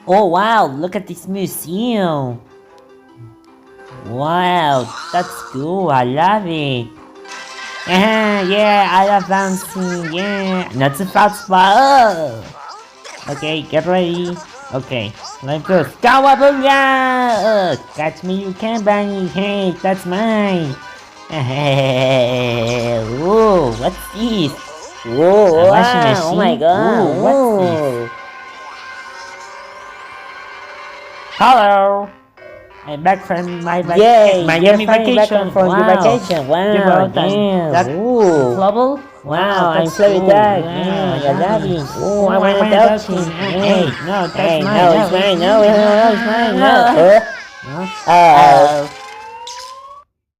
Oh wow, look at this museum. Wow, that's cool. I love it. Yeah, I love dancing. Yeah, not too fast, but okay, get ready. Okay, let's go. Cowabunga! Catch me, you can, Bunny. Hey, that's mine. Whoa, what's this? Whoa, A washing wow, oh my machine? god, Ooh, what's this? whoa. Hello! I'm back from my Yay, you're Miami finally back vacation. from your Wow! vacation. You Wow, brought yeah, that ooh. flubble? Wow, Wow, I'm that's Fluffy cool. Dog. Wow, Yeah, I love it. it. Oh, I Oh, I want to want a dog dog king. king. Hey, Hey, no, that's hey, mine. no, it's mine. No, no, no, it's mine. No. Huh? Oh. Oh.